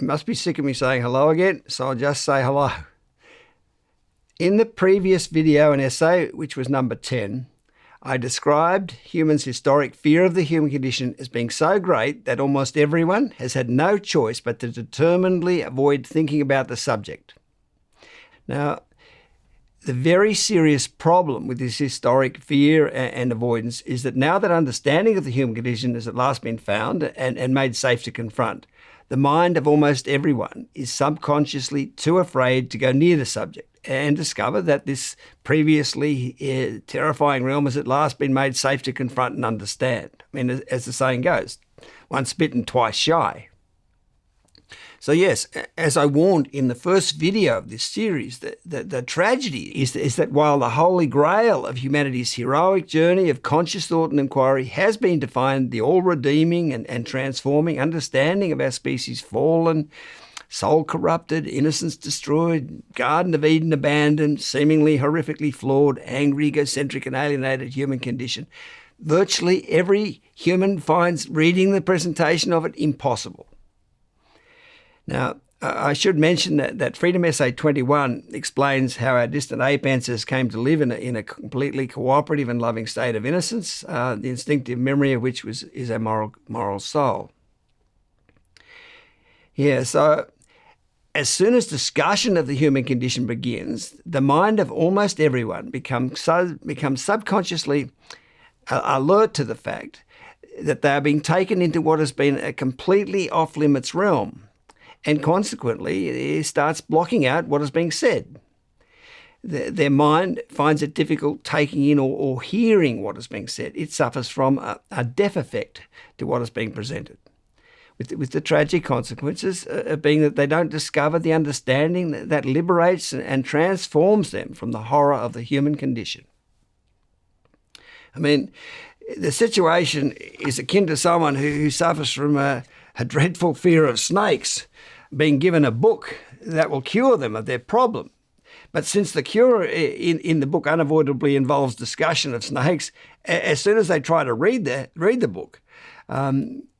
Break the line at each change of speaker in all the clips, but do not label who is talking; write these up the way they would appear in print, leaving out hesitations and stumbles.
You must be sick of me saying hello again, so I'll just say hello. In the previous video and essay, which was number 10, I described humans' historic fear of the human condition as being so great that almost everyone has had no choice but to determinedly avoid thinking about the subject. Now, the very serious problem with this historic fear and avoidance is that now that understanding of the human condition has at last been found and made safe to confront, the mind of almost everyone is subconsciously too afraid to go near the subject and discover that this previously terrifying realm has at last been made safe to confront and understand. I mean, as the saying goes, once bitten, twice shy. So yes, as I warned in the first video of this series, the tragedy is that while the holy grail of humanity's heroic journey of conscious thought and inquiry has been to find the all-redeeming and transforming understanding of our species' fallen, soul corrupted, innocence destroyed, Garden of Eden abandoned, seemingly horrifically flawed, angry, egocentric and alienated human condition, virtually every human finds reading the presentation of it impossible. Now, I should mention that Freedom Essay 21 explains how our distant ape ancestors came to live in a completely cooperative and loving state of innocence, the instinctive memory of which is our moral soul. Yeah, so as soon as discussion of the human condition begins, the mind of almost everyone becomes subconsciously alert to the fact that they are being taken into what has been a completely off-limits realm, and consequently it starts blocking out what is being said. Their mind finds it difficult taking in or hearing what is being said. It suffers from a deaf effect to what is being presented, with the tragic consequences being that they don't discover the understanding that liberates and transforms them from the horror of the human condition. I mean, the situation is akin to someone who suffers from a dreadful fear of snakes being given a book that will cure them of their problem. But since the cure in the book unavoidably involves discussion of snakes, as soon as they try to read the book,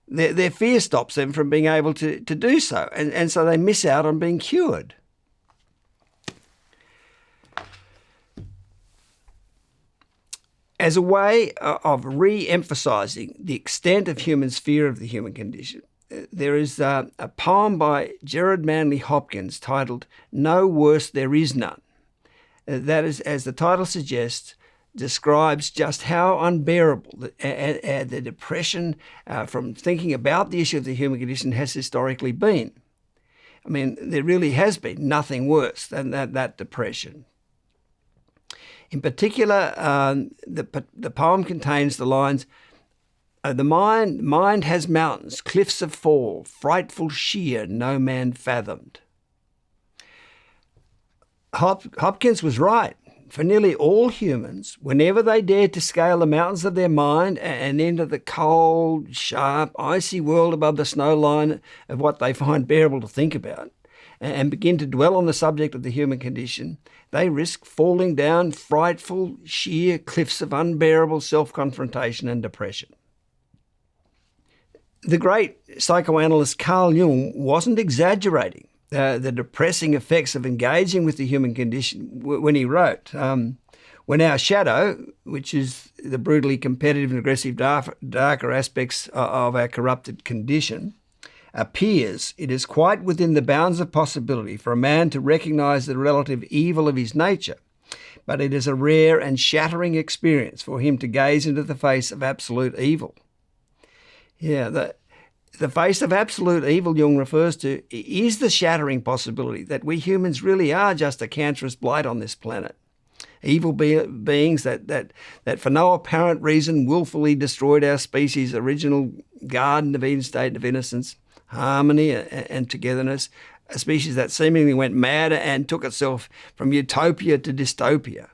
their fear stops them from being able to do so, and so they miss out on being cured. As a way of re-emphasising the extent of humans' fear of the human condition, there is a poem by Gerard Manley Hopkins titled "No Worse There Is None." That is, as the title suggests, describes just how unbearable the depression from thinking about the issue of the human condition has historically been. I mean, there really has been nothing worse than that depression. In particular, the poem contains the lines, "The mind has mountains, cliffs of fall, frightful sheer, no man fathomed." Hopkins was right. For nearly all humans, whenever they dare to scale the mountains of their mind and enter the cold, sharp, icy world above the snow line of what they find bearable to think about, and begin to dwell on the subject of the human condition, they risk falling down frightful, sheer cliffs of unbearable self-confrontation and depression. The great psychoanalyst Carl Jung wasn't exaggerating the depressing effects of engaging with the human condition when he wrote, "When our shadow, which is the brutally competitive and aggressive darker aspects of our corrupted condition, appears, it is quite within the bounds of possibility for a man to recognise the relative evil of his nature, but it is a rare and shattering experience for him to gaze into the face of absolute evil." Yeah, the face of absolute evil Jung refers to is the shattering possibility that we humans really are just a cancerous blight on this planet. Evil beings that for no apparent reason willfully destroyed our species' original Garden of Eden state of innocence, harmony and togetherness, a species that seemingly went mad and took itself from utopia to dystopia.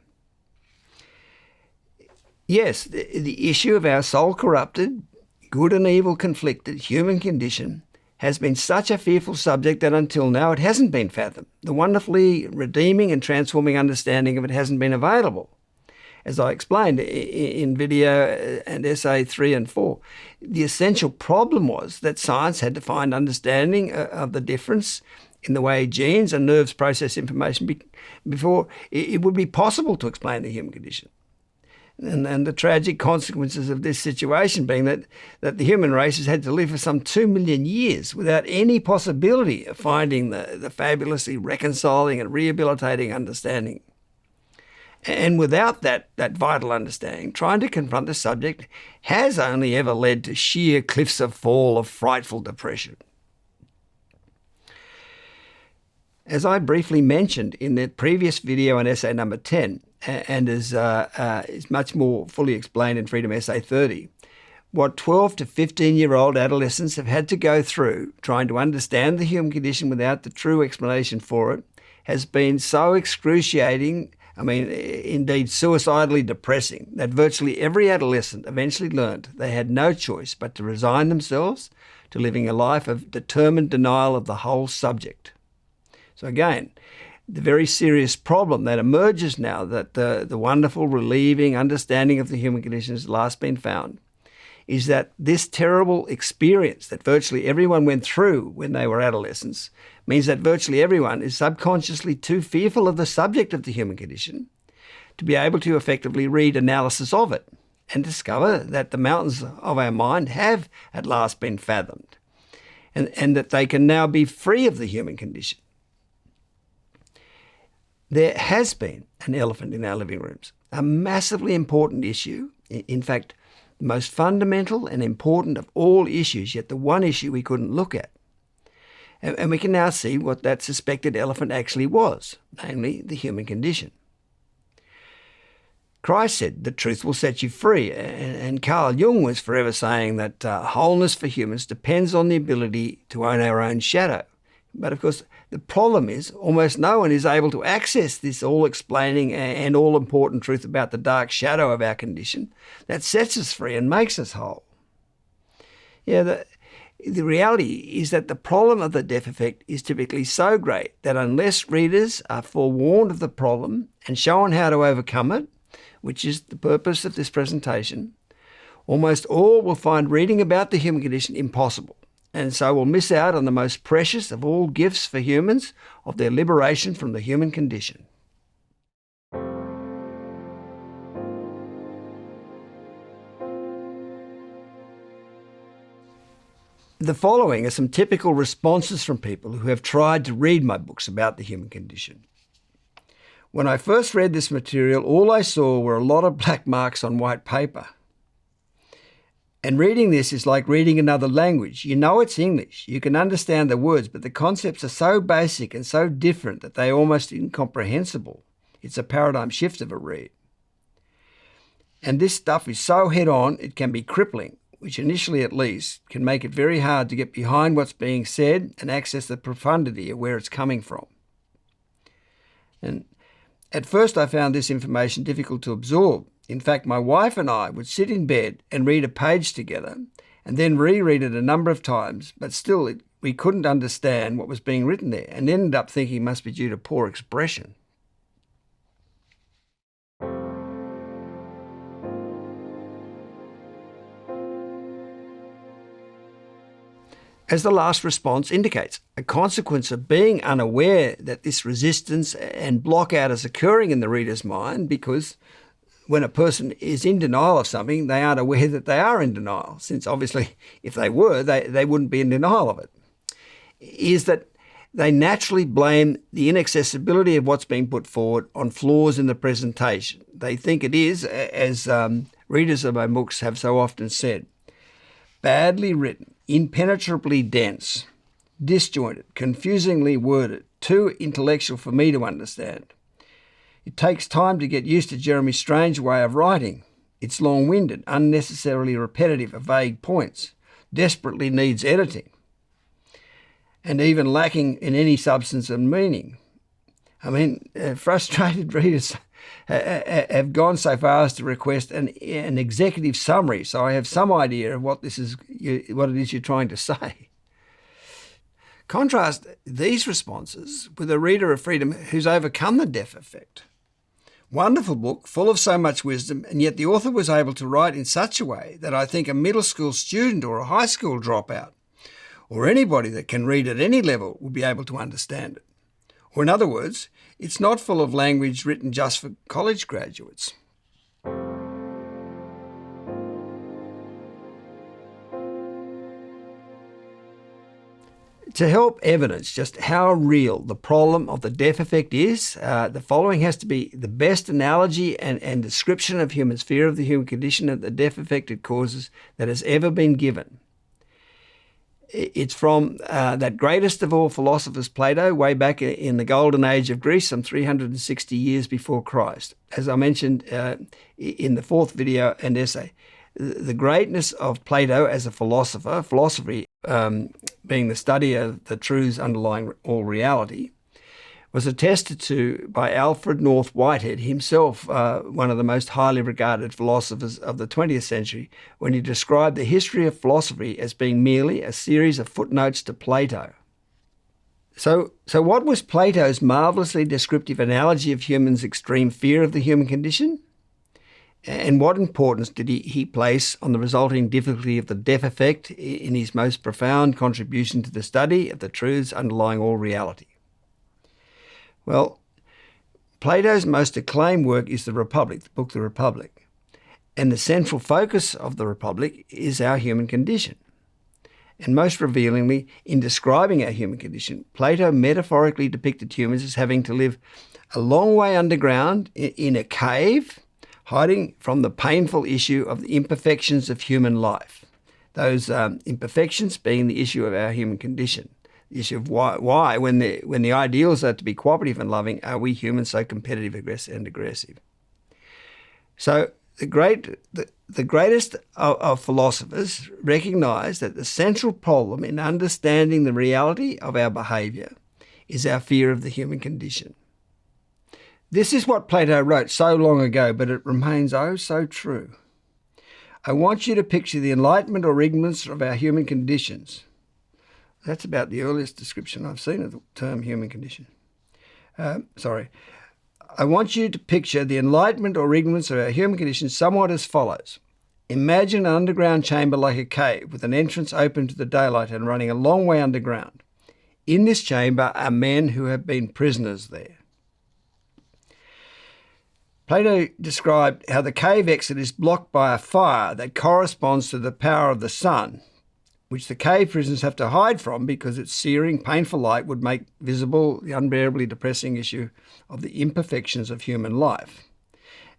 Yes, the issue of our soul-corrupted, good and evil conflicted human condition has been such a fearful subject that until now it hasn't been fathomed. The wonderfully redeeming and transforming understanding of it hasn't been available. As I explained in video and essay 3 and 4, the essential problem was that science had to find understanding of the difference in the way genes and nerves process information before it would be possible to explain the human condition. And the tragic consequences of this situation being that the human race has had to live for some 2 million years without any possibility of finding the fabulously reconciling and rehabilitating understanding. And without that vital understanding, trying to confront the subject has only ever led to sheer cliffs of fall of frightful depression. As I briefly mentioned in the previous video on essay number 10, and as is much more fully explained in Freedom Essay 30, what 12 to 15-year-old adolescents have had to go through trying to understand the human condition without the true explanation for it has been so excruciating, indeed suicidally depressing, that virtually every adolescent eventually learned they had no choice but to resign themselves to living a life of determined denial of the whole subject. So again, the very serious problem that emerges now that the wonderful, relieving understanding of the human condition has last been found is that this terrible experience that virtually everyone went through when they were adolescents means that virtually everyone is subconsciously too fearful of the subject of the human condition to be able to effectively read analysis of it and discover that the mountains of our mind have at last been fathomed and that they can now be free of the human condition. There has been an elephant in our living rooms, a massively important issue, in fact, the most fundamental and important of all issues, yet the one issue we couldn't look at. And we can now see what that suspected elephant actually was, namely the human condition. Christ said, "The truth will set you free," and Carl Jung was forever saying that wholeness for humans depends on the ability to own our own shadow. But of course, the problem is almost no one is able to access this all-explaining and all-important truth about the dark shadow of our condition that sets us free and makes us whole. The reality is that the problem of the death effect is typically so great that unless readers are forewarned of the problem and shown how to overcome it, which is the purpose of this presentation, almost all will find reading about the human condition impossible, and so will miss out on the most precious of all gifts for humans of their liberation from the human condition. The following are some typical responses from people who have tried to read my books about the human condition. When I first read this material, all I saw were a lot of black marks on white paper. And reading this is like reading another language. You know it's English, you can understand the words, but the concepts are so basic and so different that they're almost incomprehensible. It's a paradigm shift of a read. And this stuff is so head-on, it can be crippling, which initially at least can make it very hard to get behind what's being said and access the profundity of where it's coming from. And at first I found this information difficult to absorb. In fact, my wife and I would sit in bed and read a page together and then reread it a number of times, but still we couldn't understand what was being written there and ended up thinking it must be due to poor expression. As the last response indicates, a consequence of being unaware that this resistance and blockout is occurring in the reader's mind, because when a person is in denial of something, they aren't aware that they are in denial, since obviously if they were, they wouldn't be in denial of it, is that they naturally blame the inaccessibility of what's being put forward on flaws in the presentation. They think it is, as readers of my books have so often said, badly written, impenetrably dense, disjointed, confusingly worded, too intellectual for me to understand. It takes time to get used to Jeremy's strange way of writing. It's long-winded, unnecessarily repetitive of vague points, desperately needs editing, and even lacking in any substance and meaning. Frustrated readers have gone so far as to request an executive summary, so I have some idea of what it is you're trying to say. Contrast these responses with a reader of Freedom who's overcome the death effect. Wonderful book, full of so much wisdom, and yet the author was able to write in such a way that I think a middle school student or a high school dropout, or anybody that can read at any level, would be able to understand it. Or in other words, it's not full of language written just for college graduates. To help evidence just how real the problem of the death effect is, the following has to be the best analogy and description of humans' fear of the human condition and the death effect it causes that has ever been given. It's from that greatest of all philosophers, Plato, way back in the golden age of Greece, some 360 years before Christ. As I mentioned in the fourth video and essay, the greatness of Plato as a philosopher, philosophy being the study of the truths underlying all reality, was attested to by Alfred North Whitehead, himself one of the most highly regarded philosophers of the 20th century, when he described the history of philosophy as being merely a series of footnotes to Plato. So what was Plato's marvellously descriptive analogy of humans' extreme fear of the human condition? And what importance did he place on the resulting difficulty of the death effect in his most profound contribution to the study of the truths underlying all reality? Well, Plato's most acclaimed work is The Republic, the book The Republic. And the central focus of The Republic is our human condition. And most revealingly, in describing our human condition, Plato metaphorically depicted humans as having to live a long way underground in a cave, hiding from the painful issue of the imperfections of human life. Those imperfections being the issue of our human condition. The issue of why when the ideals are to be cooperative and loving, are we humans so competitive and aggressive? So the greatest of philosophers recognise that the central problem in understanding the reality of our behaviour is our fear of the human condition. This is what Plato wrote so long ago, but it remains oh so true. I want you to picture the enlightenment or ignorance of our human conditions. That's about the earliest description I've seen of the term human condition. I want you to picture the enlightenment or ignorance of our human condition somewhat as follows. Imagine an underground chamber like a cave with an entrance open to the daylight and running a long way underground. In this chamber are men who have been prisoners there. Plato described how the cave exit is blocked by a fire that corresponds to the power of the sun, which the cave prisoners have to hide from because its searing, painful light would make visible the unbearably depressing issue of the imperfections of human life.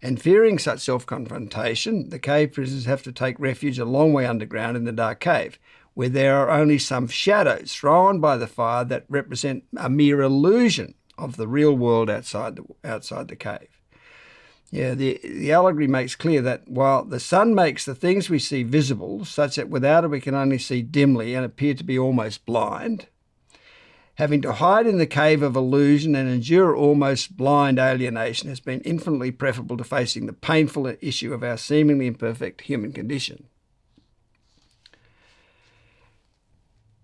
And fearing such self-confrontation, the cave prisoners have to take refuge a long way underground in the dark cave, where there are only some shadows thrown by the fire that represent a mere illusion of the real world outside the cave. Yeah, the allegory makes clear that while the sun makes the things we see visible, such that without it we can only see dimly and appear to be almost blind, having to hide in the cave of illusion and endure almost blind alienation has been infinitely preferable to facing the painful issue of our seemingly imperfect human condition.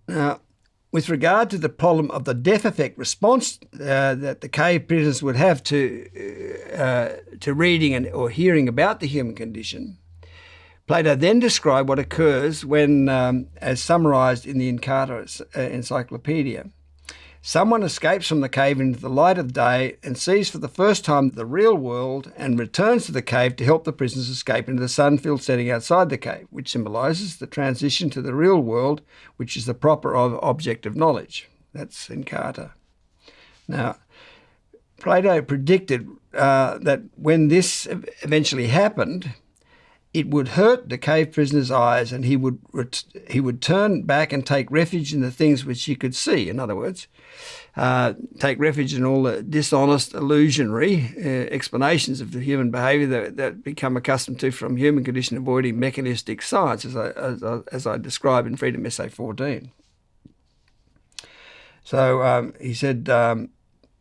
Now, with regard to the problem of the death effect response that the cave prisoners would have to reading or hearing about the human condition, Plato then described what occurs when, as summarised in the Encarta Encyclopedia, someone escapes from the cave into the light of day and sees for the first time the real world and returns to the cave to help the prisoners escape into the sun-filled setting outside the cave, which symbolises the transition to the real world, which is the proper object of knowledge. That's Encarta. Now, Plato predicted that when this eventually happened, it would hurt the cave prisoner's eyes and he would turn back and take refuge in the things which he could see. In other words, take refuge in all the dishonest, illusionary explanations of the human behaviour that become accustomed to from human condition avoiding mechanistic science, as I describe in Freedom Essay 14. So he said that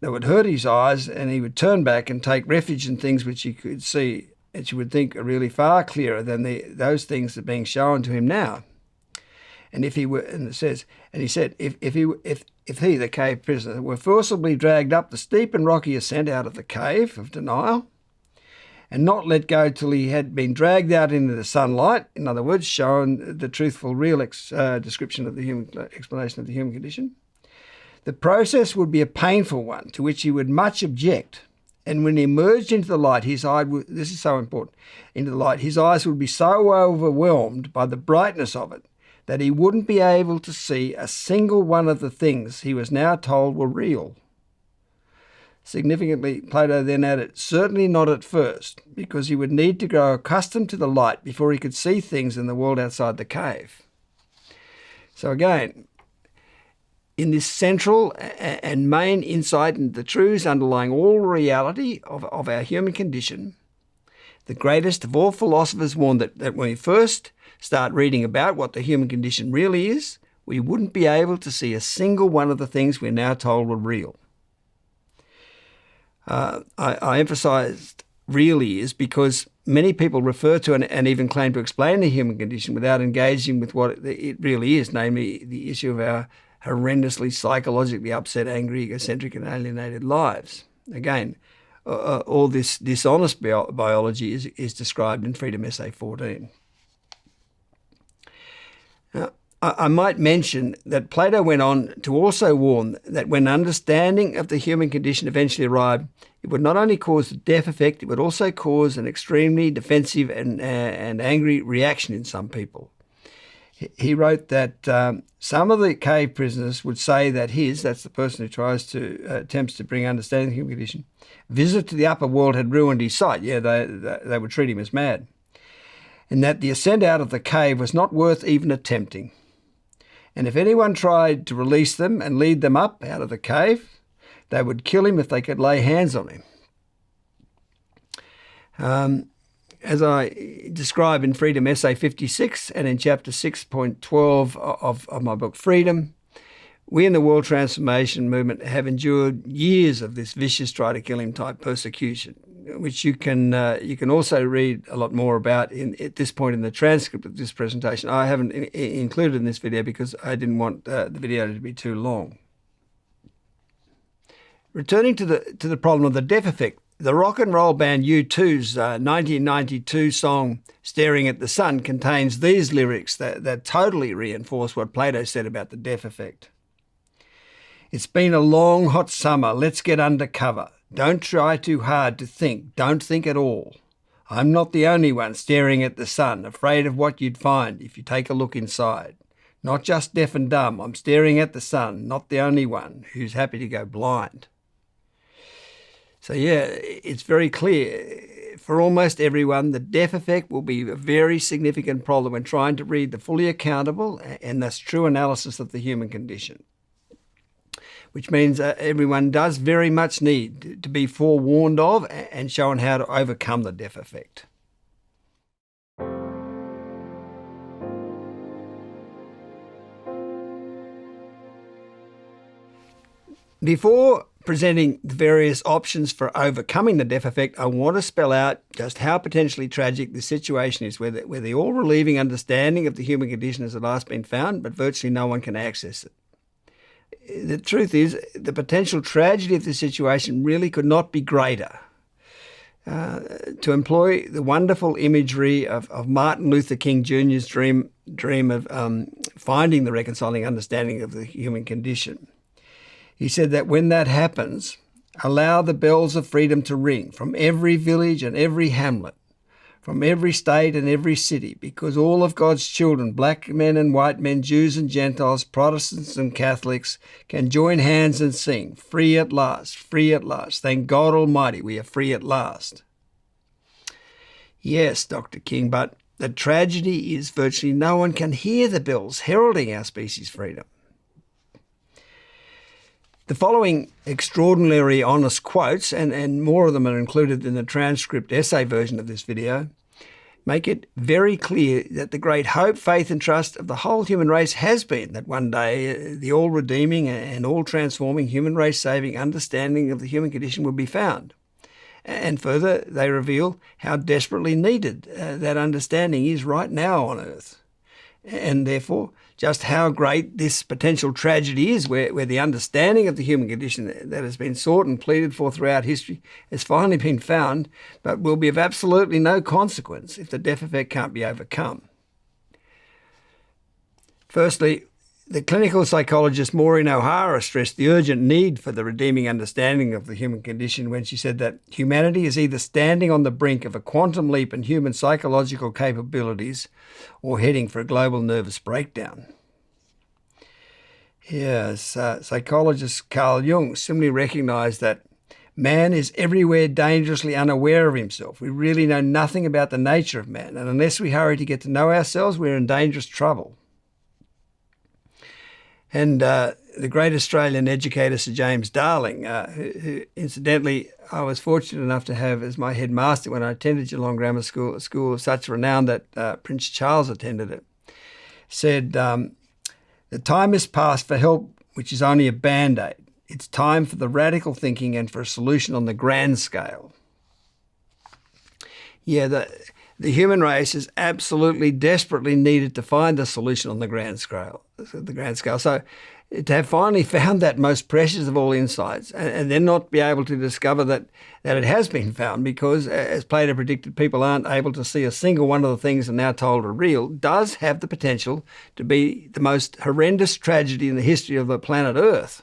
would hurt his eyes and he would turn back and take refuge in things which he could see, and you would think are really far clearer than those things that are being shown to him now. And if he were, and it says, and he said, if he, the cave prisoner, were forcibly dragged up the steep and rocky ascent out of the cave of denial, and not let go till he had been dragged out into the sunlight, in other words, shown the truthful, real description of the human explanation of the human condition, the process would be a painful one to which he would much object. And when he emerged into the light, his eyes would be so overwhelmed by the brightness of it that he wouldn't be able to see a single one of the things he was now told were real. Significantly, Plato then added, certainly not at first, because he would need to grow accustomed to the light before he could see things in the world outside the cave. So again, in this central and main insight into the truths underlying all reality of our human condition, the greatest of all philosophers warned that when we first start reading about what the human condition really is, we wouldn't be able to see a single one of the things we're now told were real. I emphasised really is because many people refer to and even claim to explain the human condition without engaging with what it really is, namely the issue of our horrendously psychologically upset, angry, egocentric and alienated lives. Again, all this dishonest biology is described in Freedom Essay 14. Now, I might mention that Plato went on to also warn that when understanding of the human condition eventually arrived, it would not only cause the death effect, it would also cause an extremely defensive and angry reaction in some people. He wrote that some of the cave prisoners would say that that's the person who attempts to bring understanding of the human condition, visit to the upper world had ruined his sight. Yeah, they would treat him as mad. And that the ascent out of the cave was not worth even attempting. And if anyone tried to release them and lead them up out of the cave, they would kill him if they could lay hands on him. As I describe in Freedom Essay 56 and in Chapter 6.12 of my book Freedom, we in the World Transformation Movement have endured years of this vicious try-to-kill-him type persecution, which you can also read a lot more about at this point in the transcript of this presentation. I haven't included in this video because I didn't want the video to be too long. Returning to the problem of the death effect, the rock and roll band U2's 1992 song Staring at the Sun contains these lyrics that totally reinforce what Plato said about the death effect. It's been a long, hot summer. Let's get under cover. Don't try too hard to think. Don't think at all. I'm not the only one staring at the sun, afraid of what you'd find if you take a look inside. Not just deaf and dumb. I'm staring at the sun, not the only one who's happy to go blind. So yeah, it's very clear for almost everyone the death effect will be a very significant problem when trying to read the fully accountable and thus true analysis of the human condition. Which means everyone does very much need to be forewarned of and shown how to overcome the death effect. Before presenting the various options for overcoming the death effect, I want to spell out just how potentially tragic the situation is where the all-relieving understanding of the human condition has at last been found, but virtually no one can access it. The truth is, the potential tragedy of the situation really could not be greater. To employ the wonderful imagery of Martin Luther King Jr.'s dream of finding the reconciling understanding of the human condition. He said that when that happens, allow the bells of freedom to ring from every village and every hamlet, from every state and every city, because all of God's children, black men and white men, Jews and Gentiles, Protestants and Catholics, can join hands and sing, free at last, free at last. Thank God Almighty, we are free at last. Yes, Dr. King, but the tragedy is virtually no one can hear the bells heralding our species' freedom. The following extraordinarily honest quotes, and more of them are included in the transcript essay version of this video, make it very clear that the great hope, faith and trust of the whole human race has been that one day the all-redeeming and all-transforming human race-saving understanding of the human condition will be found. And further, they reveal how desperately needed that understanding is right now on Earth. And therefore, just how great this potential tragedy is, where the understanding of the human condition that has been sought and pleaded for throughout history has finally been found, but will be of absolutely no consequence if the death effect can't be overcome. Firstly, the clinical psychologist Maureen O'Hara stressed the urgent need for the redeeming understanding of the human condition when she said that humanity is either standing on the brink of a quantum leap in human psychological capabilities or heading for a global nervous breakdown. Yes, psychologist Carl Jung similarly recognised that man is everywhere dangerously unaware of himself. We really know nothing about the nature of man, and unless we hurry to get to know ourselves, we're in dangerous trouble. And the great Australian educator, Sir James Darling, who incidentally I was fortunate enough to have as my headmaster when I attended Geelong Grammar School, a school of such renown that Prince Charles attended it, said, "The time is past for help which is only a band-aid. It's time for the radical thinking and for a solution on the grand scale." Yeah, the human race is absolutely desperately needed to find a solution on the grand scale. So to have finally found that most precious of all insights and then not be able to discover that it has been found because, as Plato predicted, people aren't able to see a single one of the things they're now told are real, does have the potential to be the most horrendous tragedy in the history of the planet Earth.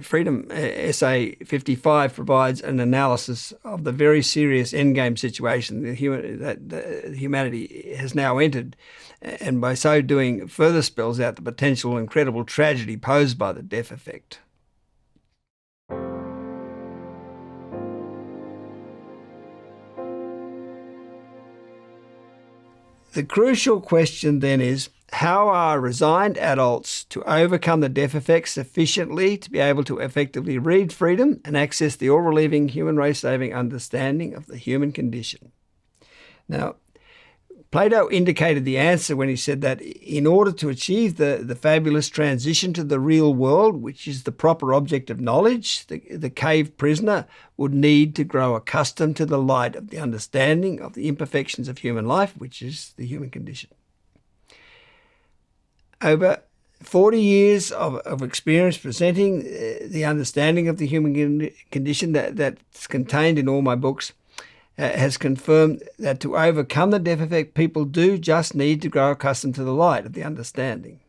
Freedom Essay 55 provides an analysis of the very serious endgame situation that humanity has now entered, and by so doing further spells out the potential incredible tragedy posed by the death effect. The crucial question then is, how are resigned adults to overcome the death effect sufficiently to be able to effectively read freedom and access the all-relieving, human race-saving understanding of the human condition? Now, Plato indicated the answer when he said that in order to achieve the fabulous transition to the real world, which is the proper object of knowledge, the cave prisoner would need to grow accustomed to the light of the understanding of the imperfections of human life, which is the human condition. Over 40 years of experience presenting the understanding of the human condition that's contained in all my books has confirmed that to overcome the death effect, people do just need to grow accustomed to the light of the understanding.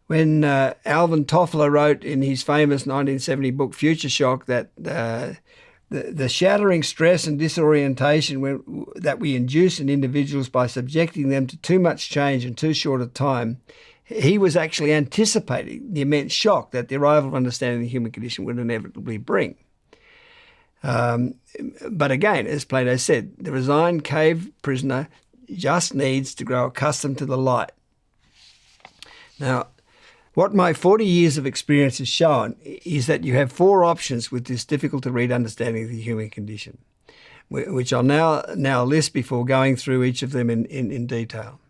When Alvin Toffler wrote in his famous 1970 book Future Shock that the shattering stress and disorientation that we induce in individuals by subjecting them to too much change in too short a time, he was actually anticipating the immense shock that the arrival of understanding the human condition would inevitably bring. But again, as Plato said, the resigned cave prisoner just needs to grow accustomed to the light. Now, what my 40 years of experience has shown is that you have four options with this difficult-to-read understanding of the human condition, which I'll now list before going through each of them in detail.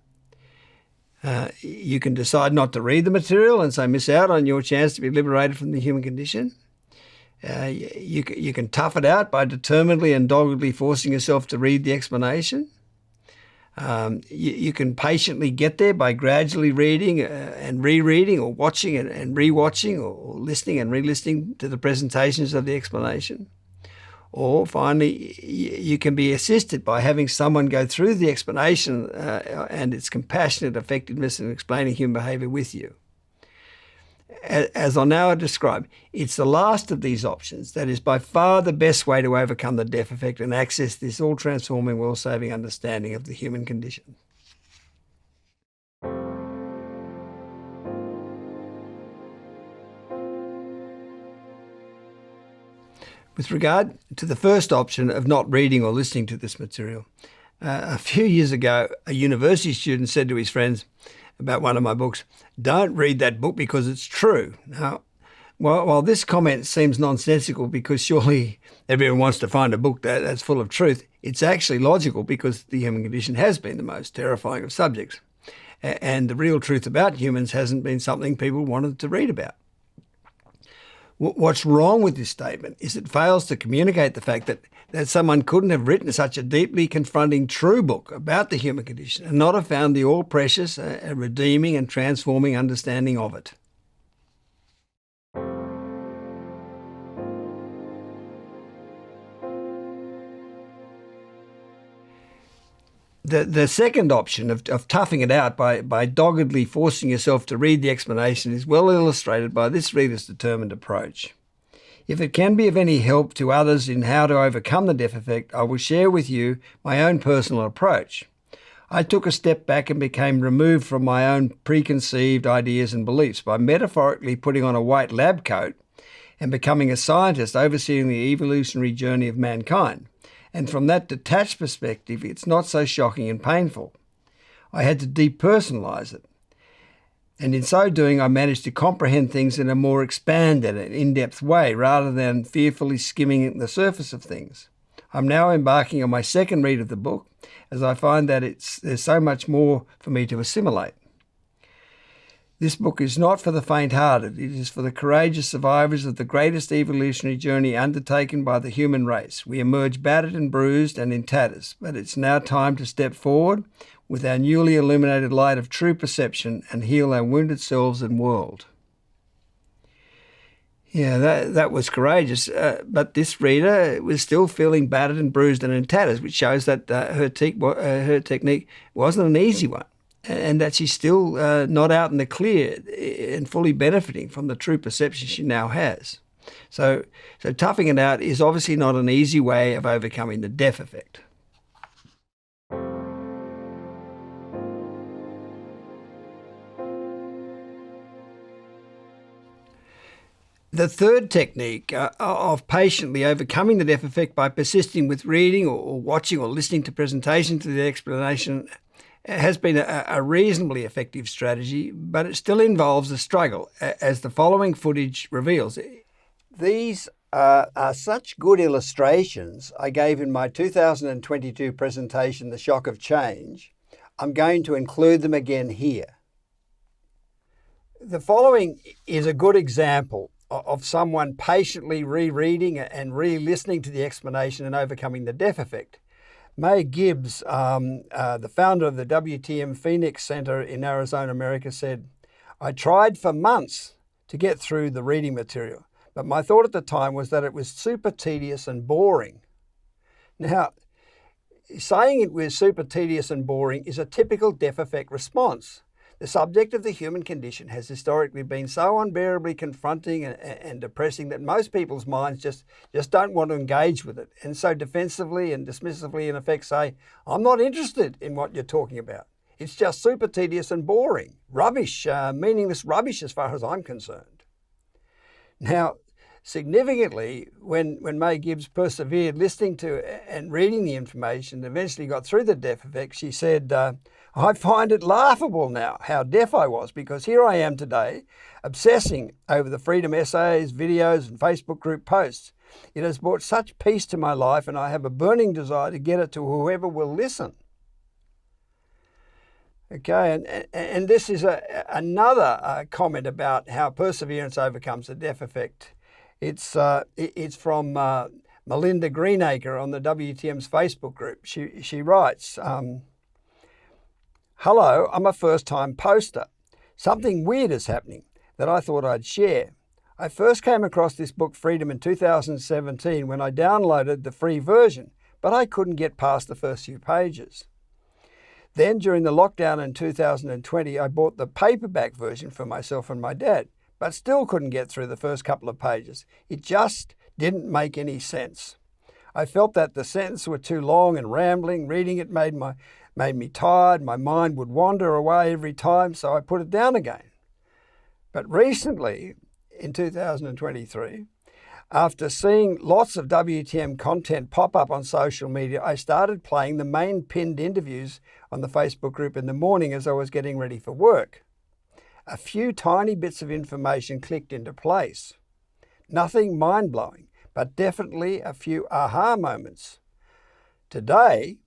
You can decide not to read the material and so miss out on your chance to be liberated from the human condition. You can tough it out by determinedly and doggedly forcing yourself to read the explanation. You can patiently get there by gradually reading and rereading, or watching and rewatching, or listening and re-listening to the presentations of the explanation. Or finally, you can be assisted by having someone go through the explanation and its compassionate effectiveness in explaining human behaviour with you. As I'll now describe, it's the last of these options that is by far the best way to overcome the death effect and access this all-transforming, world-saving understanding of the human condition. With regard to the first option of not reading or listening to this material, a few years ago, a university student said to his friends about one of my books, "Don't read that book because it's true." Now, while this comment seems nonsensical because surely everyone wants to find a book that's full of truth, it's actually logical because the human condition has been the most terrifying of subjects. And the real truth about humans hasn't been something people wanted to read about. What's wrong with this statement is it fails to communicate the fact that someone couldn't have written such a deeply confronting true book about the human condition and not have found the all-precious, redeeming and transforming understanding of it. The second option of toughing it out by doggedly forcing yourself to read the explanation is well illustrated by this reader's determined approach. If it can be of any help to others in how to overcome the death effect, I will share with you my own personal approach. I took a step back and became removed from my own preconceived ideas and beliefs by metaphorically putting on a white lab coat and becoming a scientist overseeing the evolutionary journey of mankind. And from that detached perspective, it's not so shocking and painful. I had to depersonalize it. And in so doing, I managed to comprehend things in a more expanded and in-depth way rather than fearfully skimming the surface of things. I'm now embarking on my second read of the book as I find that there's so much more for me to assimilate. This book is not for the faint-hearted. It is for the courageous survivors of the greatest evolutionary journey undertaken by the human race. We emerge battered and bruised and in tatters, but it's now time to step forward with our newly illuminated light of true perception and heal our wounded selves and world. Yeah, that was courageous, but this reader was still feeling battered and bruised and in tatters, which shows that her technique wasn't an easy one, and that she's still not out in the clear and fully benefiting from the true perception she now has. So toughing it out is obviously not an easy way of overcoming the death effect. The third technique of patiently overcoming the death effect by persisting with reading or watching or listening to presentations to the explanation has been a reasonably effective strategy, but it still involves a struggle, as the following footage reveals. These are such good illustrations I gave in my 2022 presentation, The Shock of Change. I'm going to include them again here. The following is a good example of someone patiently rereading and re-listening to the explanation and overcoming the death effect. May Gibbs, the founder of the WTM Phoenix Center in Arizona, America, said, "I tried for months to get through the reading material, but my thought at the time was that it was super tedious and boring." Now, saying it was super tedious and boring is a typical death effect response. The subject of the human condition has historically been so unbearably confronting and depressing that most people's minds just don't want to engage with it, and so defensively and dismissively in effect say, "I'm not interested in what you're talking about. It's just super tedious and boring. Rubbish, meaningless rubbish as far as I'm concerned." Now, significantly, when May Gibbs persevered listening to and reading the information and eventually got through the death effect, she said, "I find it laughable now how deaf I was, because here I am today obsessing over the freedom essays, videos and Facebook group posts. It has brought such peace to my life, and I have a burning desire to get it to whoever will listen." Okay, and this is another comment about how perseverance overcomes the death effect. It's from Melinda Greenacre on the WTM's Facebook group. She writes, "Hello, I'm a first-time poster. Something weird is happening that I thought I'd share. I first came across this book, Freedom, in 2017 when I downloaded the free version, but I couldn't get past the first few pages. Then during the lockdown in 2020, I bought the paperback version for myself and my dad, but still couldn't get through the first couple of pages. It just didn't make any sense. I felt that the sentences were too long and rambling. Reading it made me tired. My mind would wander away every time, so I put it down again. But recently, in 2023, after seeing lots of WTM content pop up on social media, I started playing the main pinned interviews on the Facebook group in the morning as I was getting ready for work. A few tiny bits of information clicked into place. Nothing mind-blowing, but definitely a few aha moments. Today,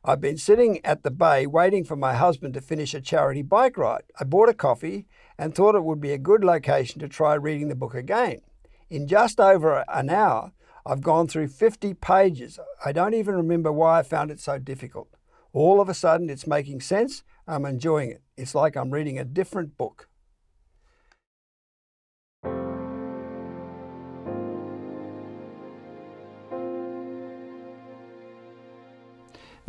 I've been sitting at the bay waiting for my husband to finish a charity bike ride. I bought a coffee and thought it would be a good location to try reading the book again. In just over an hour, I've gone through 50 pages. I don't even remember why I found it so difficult. All of a sudden, it's making sense. I'm enjoying it. It's like I'm reading a different book.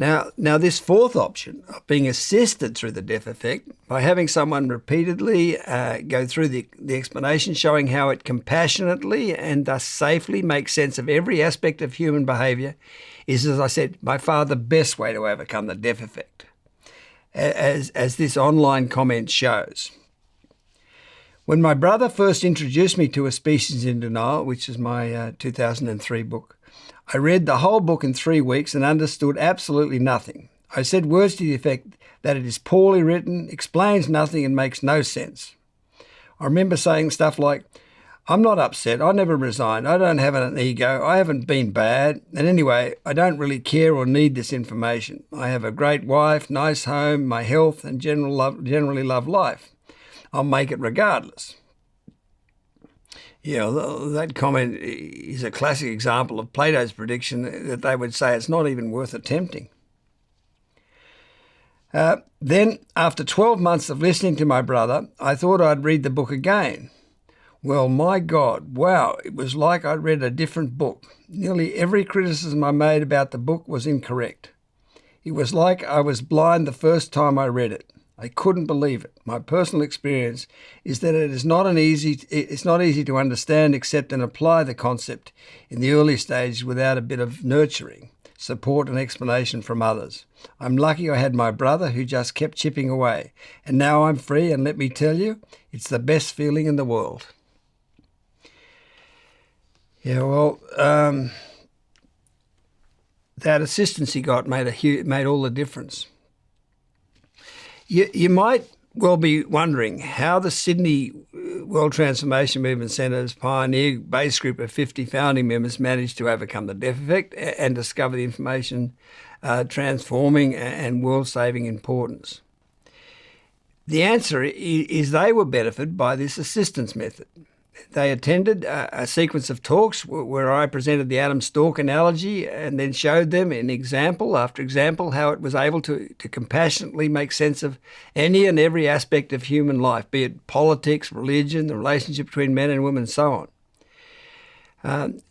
Now, this fourth option of being assisted through the death effect by having someone repeatedly go through the explanation, showing how it compassionately and thus safely makes sense of every aspect of human behaviour, is, as I said, by far the best way to overcome the death effect, as this online comment shows. When my brother first introduced me to A Species in Denial, which is my 2003 book, I read the whole book in 3 weeks and understood absolutely nothing. I said words to the effect that it is poorly written, explains nothing and makes no sense. I remember saying stuff like, I'm not upset, I never resigned, I don't have an ego, I haven't been bad, and anyway, I don't really care or need this information. I have a great wife, nice home, my health and generally love life. I'll make it regardless. Yeah, that comment is a classic example of Plato's prediction that they would say it's not even worth attempting. Then, after 12 months of listening to my brother, I thought I'd read the book again. Well, my God, wow, it was like I'd read a different book. Nearly every criticism I made about the book was incorrect. It was like I was blind the first time I read it. I couldn't believe it. My personal experience is that it's not easy to understand, accept and apply the concept in the early stages without a bit of nurturing, support and explanation from others. I'm lucky I had my brother who just kept chipping away. And now I'm free, and let me tell you, it's the best feeling in the world. Yeah, well, that assistance he got made all the difference. You might well be wondering how the Sydney World Transformation Movement Centre's pioneer base group of 50 founding members managed to overcome the death effect and discover the information transforming and world-saving importance. The answer is they were benefited by this assistance method. They attended a sequence of talks where I presented the Adam Stork analogy and then showed them in example after example how it was able to compassionately make sense of any and every aspect of human life, be it politics, religion, the relationship between men and women, and so on.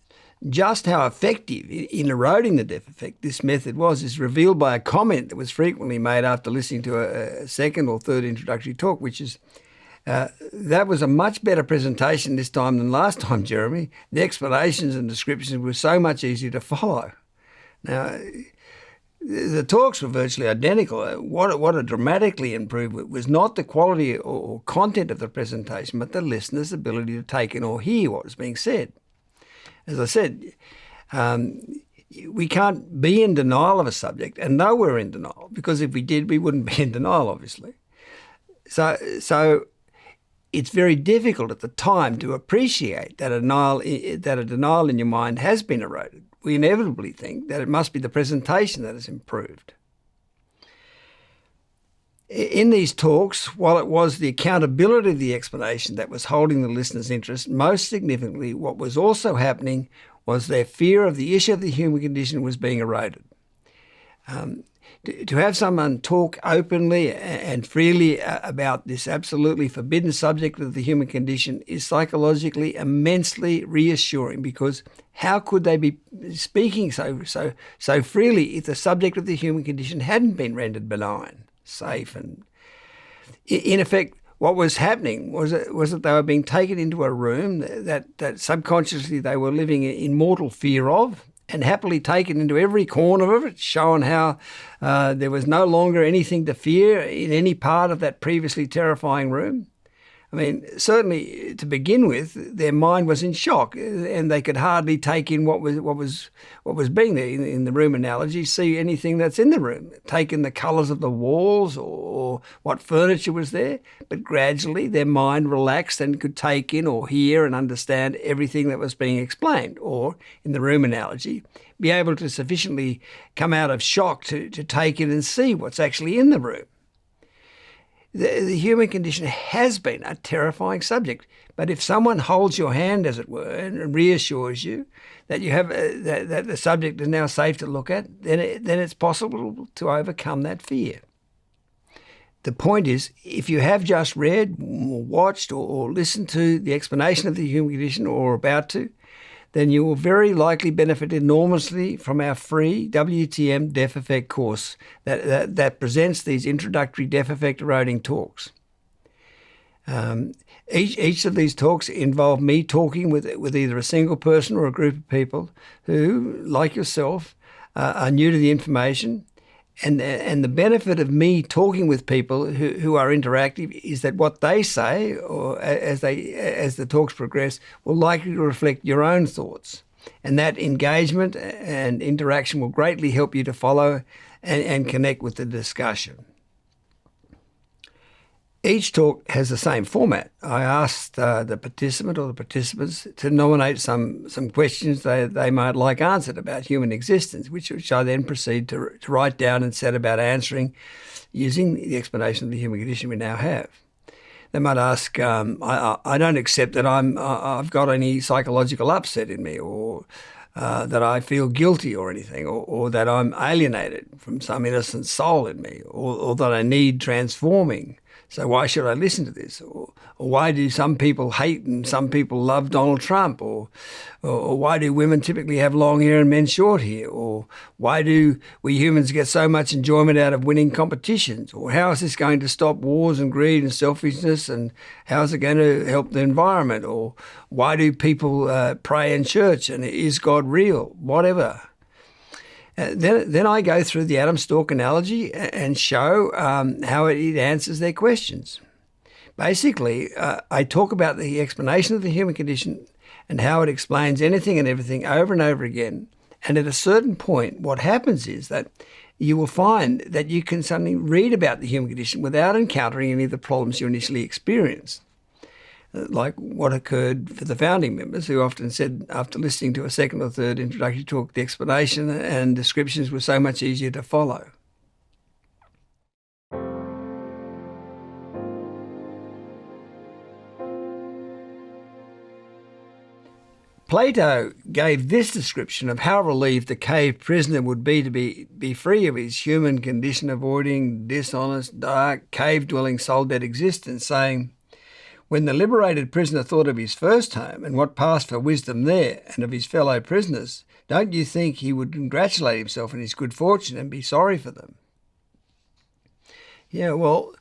Just how effective in eroding the death effect this method was is revealed by a comment that was frequently made after listening to a second or third introductory talk, which is, that was a much better presentation this time than last time, Jeremy. The explanations and descriptions were so much easier to follow. Now, the talks were virtually identical. What had dramatically improved was not the quality or content of the presentation, but the listener's ability to take in or hear what was being said. As I said, we can't be in denial of a subject and know we're in denial, because if we did, we wouldn't be in denial, obviously. So it's very difficult at the time to appreciate that a denial in your mind has been eroded. We inevitably think that it must be the presentation that has improved. In these talks, while it was the accountability of the explanation that was holding the listener's interest, most significantly what was also happening was their fear of the issue of the human condition was being eroded. To have someone talk openly and freely about this absolutely forbidden subject of the human condition is psychologically immensely reassuring, because how could they be speaking so freely if the subject of the human condition hadn't been rendered benign, safe, and in effect, what was happening was that they were being taken into a room that subconsciously they were living in mortal fear of, and happily taken into every corner of it, showing how there was no longer anything to fear in any part of that previously terrifying room. I mean, certainly to begin with, their mind was in shock, and they could hardly take in what was being there. In the room analogy, see anything that's in the room, take in the colours of the walls or what furniture was there. But gradually, their mind relaxed and could take in or hear and understand everything that was being explained. Or, in the room analogy, be able to sufficiently come out of shock to take in and see what's actually in the room. The human condition has been a terrifying subject, but if someone holds your hand, as it were, and reassures you that you have that the subject is now safe to look at, then it's possible to overcome that fear. The point is, if you have just read or watched or listened to the explanation of the human condition or are about to, then you will very likely benefit enormously from our free WTM Deaf Effect course that presents these introductory deaf effect eroding talks. Each of these talks involve me talking with either a single person or a group of people who, like yourself, are new to the information. And the benefit of me talking with people who are interactive is that what they say, or as the talks progress, will likely reflect your own thoughts. And that engagement and interaction will greatly help you to follow and connect with the discussion. Each talk has the same format. I asked the participant or the participants to nominate some questions they might like answered about human existence, which I then proceed to write down and set about answering using the explanation of the human condition we now have. They might ask, I don't accept that I've got any psychological upset in me, or that I feel guilty or anything, or that I'm alienated from some innocent soul in me, or that I need transforming. So why should I listen to this? Or why do some people hate and some people love Donald Trump? Or why do women typically have long hair and men short hair? Or why do we humans get so much enjoyment out of winning competitions? Or how is this going to stop wars and greed and selfishness? And how is it going to help the environment? Or why do people pray in church? And is God real? Whatever. Then I go through the Adam Stalk analogy and show how it answers their questions. Basically, I talk about the explanation of the human condition and how it explains anything and everything over and over again. And at a certain point, what happens is that you will find that you can suddenly read about the human condition without encountering any of the problems you initially experienced. Like what occurred for the founding members, who often said after listening to a second or third introductory talk, the explanation and descriptions were so much easier to follow. Plato gave this description of how relieved the cave prisoner would be to be free of his human condition, avoiding dishonest, dark, cave-dwelling, soul-dead existence, saying, "When the liberated prisoner thought of his first home and what passed for wisdom there and of his fellow prisoners, don't you think he would congratulate himself on his good fortune and be sorry for them?" Yeah, well,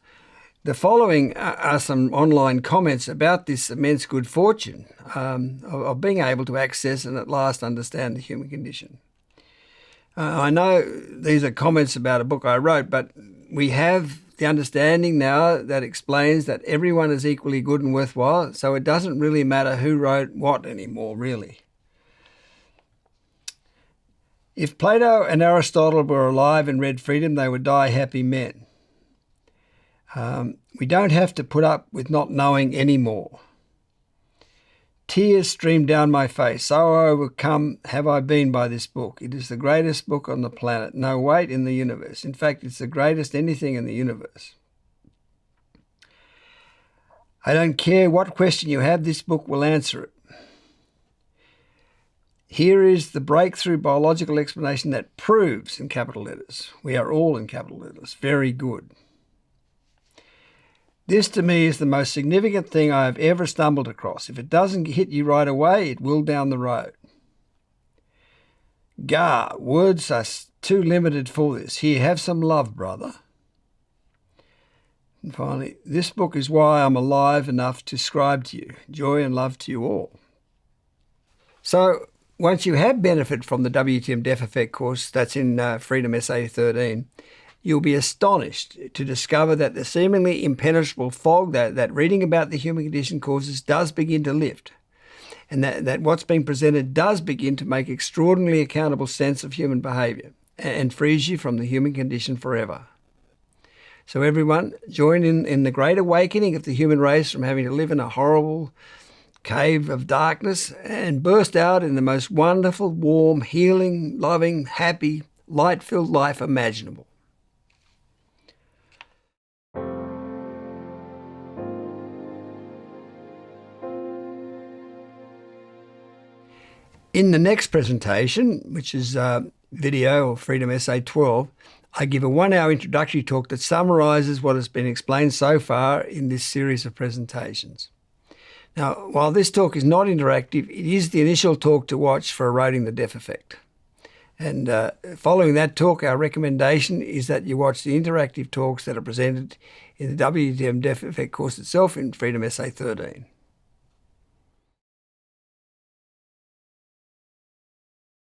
the following are some online comments about this immense good fortune of being able to access and at last understand the human condition. I know these are comments about a book I wrote, but we have the understanding now that explains that everyone is equally good and worthwhile, so it doesn't really matter who wrote what anymore, really. If Plato and Aristotle were alive and read freedom, they would die happy men. We don't have to put up with not knowing anymore. Tears streamed down my face. So overcome have I been by this book. It is the greatest book on the planet. No, wait, in the universe. In fact, it's the greatest anything in the universe. I don't care what question you have, this book will answer it. Here is the breakthrough biological explanation that proves, in capital letters, we are all in capital letters, very good. This to me is the most significant thing I have ever stumbled across. If it doesn't hit you right away, it will down the road. Gah, words are too limited for this. Here, have some love, brother. And finally, this book is why I'm alive enough to scribe to you. Joy and love to you all. So, once you have benefit from the WTM Deaf Effect course, that's in Freedom Essay 13, you'll be astonished to discover that the seemingly impenetrable fog that reading about the human condition causes does begin to lift, and that what's being presented does begin to make extraordinarily accountable sense of human behaviour and frees you from the human condition forever. So everyone, join in the great awakening of the human race from having to live in a horrible cave of darkness and burst out in the most wonderful, warm, healing, loving, happy, light-filled life imaginable. In the next presentation, which is video or Freedom Essay 12, I give a 1-hour introductory talk that summarises what has been explained so far in this series of presentations. Now, while this talk is not interactive, it is the initial talk to watch for eroding the deaf effect. And following that talk, our recommendation is that you watch the interactive talks that are presented in the WDM Deaf Effect course itself in Freedom Essay 13.